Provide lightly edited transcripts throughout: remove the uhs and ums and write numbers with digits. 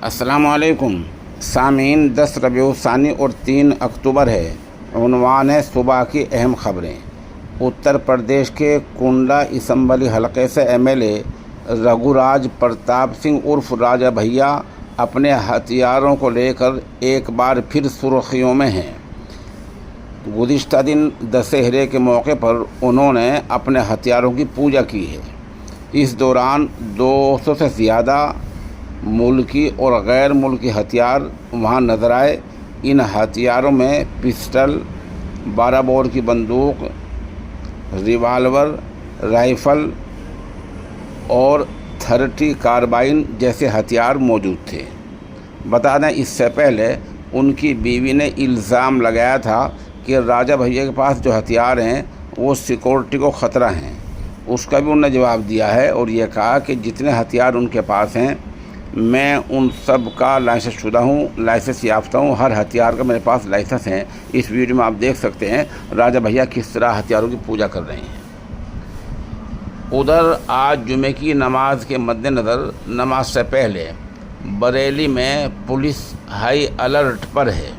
अस्सलामुअलैकुम सामीन। 10 रबीउल सानी और 3 अक्टूबर है। उन्वान है सुबह की अहम खबरें। उत्तर प्रदेश के कुंडा असम्बली हलके से एमएलए रघुराज प्रताप सिंह उर्फ राजा भैया अपने हथियारों को लेकर एक बार फिर सुर्खियों में हैं। गुज़िश्ता दिन दशहरे के मौके पर उन्होंने अपने हथियारों की पूजा की है। इस दौरान 200 से ज़्यादा मुल्की और गैर मुल्की हथियार वहां नजर आए। इन हथियारों में पिस्टल, 12 बोर की बंदूक, रिवाल्वर, राइफ़ल और 30 कार्बाइन जैसे हथियार मौजूद थे। बता दें, इससे पहले उनकी बीवी ने इल्ज़ाम लगाया था कि राजा भैया के पास जो हथियार हैं वो सिक्योरिटी को ख़तरा हैं। उसका भी उन्होंने जवाब दिया है और ये कहा कि जितने हथियार उनके पास हैं मैं उन सब का लाइसेंस शुदा हूँ, लाइसेंस याफ्ता हूँ। हर हथियार का मेरे पास लाइसेंस हैं। इस वीडियो में आप देख सकते हैं राजा भैया किस तरह हथियारों की पूजा कर रहे हैं। उधर आज जुमे की नमाज के मद्देनज़र नमाज से पहले बरेली में पुलिस हाई अलर्ट पर है।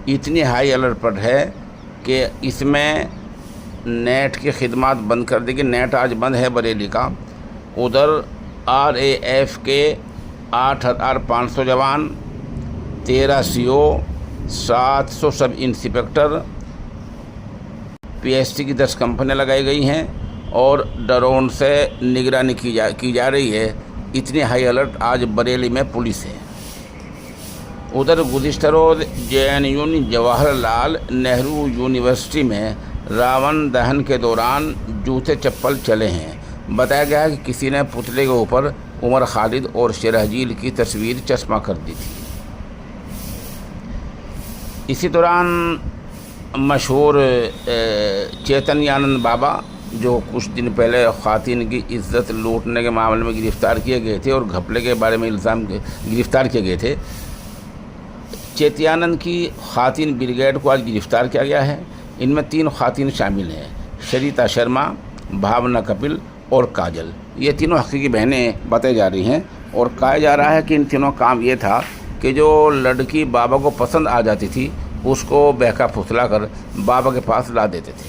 इतनी हाई अलर्ट पर है कि इसमें नेट की खिदमत बंद कर दी गई। नेट आज बंद है बरेली का। उधर RAF के 8,500 जवान, 13 CO, 700 सब इंस्पेक्टर, PST की 10 कंपनियाँ लगाई गई हैं और ड्रोन से निगरानी की जा रही है। इतनी हाई अलर्ट आज बरेली में पुलिस है। उधर गुज़िश्ता रोज़ JNU जवाहरलाल नेहरू यूनिवर्सिटी में रावण दहन के दौरान जूते चप्पल चले हैं। बताया गया है कि किसी ने पुतले के ऊपर उमर खालिद और शेरहजील की तस्वीर चश्मा कर दी थी। इसी दौरान मशहूर चैतन्यानंद बाबा, जो कुछ दिन पहले ख़वातीन की इज़्ज़त लूटने के मामले में गिरफ़्तार किए गए थे और घपले के बारे में इल्ज़ाम गिरफ़्तार किए गए थे, चैतन्यानंद की ख़वातीन ब्रिगेड को आज गिरफ़्तार किया गया है। इनमें 3 ख़वातीन शामिल हैं, सरिता शर्मा, भावना कपिल और काजल। ये तीनों हकीकी बहनें बताई जा रही हैं और कहा जा रहा है कि इन तीनों काम ये था कि जो लड़की बाबा को पसंद आ जाती थी उसको बहका फुसला कर बाबा के पास ला देते थे।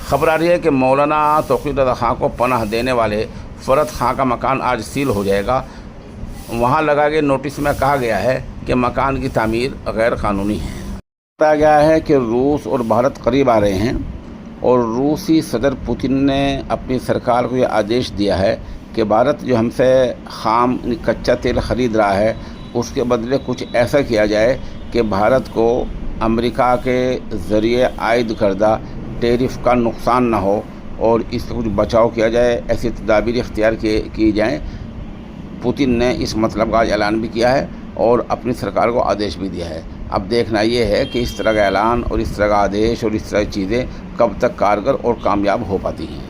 खबर आ रही है कि मौलाना तौक़ीर रज़ा खां को पनाह देने वाले फ़रत खां का मकान आज सील हो जाएगा। वहाँ लगाए गए नोटिस में कहा गया है कि मकान की तामीर गैर कानूनी है। बताया गया है कि रूस और भारत करीब आ रहे हैं और रूसी सदर पुतिन ने अपनी सरकार को यह आदेश दिया है कि भारत जो हमसे खाम कच्चा तेल ख़रीद रहा है उसके बदले कुछ ऐसा किया जाए कि भारत को अमेरिका के ज़रिए आयद करदा टैरिफ का नुकसान ना हो और इससे कुछ बचाव किया जाए। ऐसी तदाबीर इख्तियार की जाएँ। पुतिन ने इस मतलब का ऐलान भी किया है और अपनी सरकार को आदेश भी दिया है। अब देखना ये है कि इस तरह का ऐलान और इस तरह का आदेश और इस तरह की चीज़ें कब तक कारगर और कामयाब हो पाती हैं।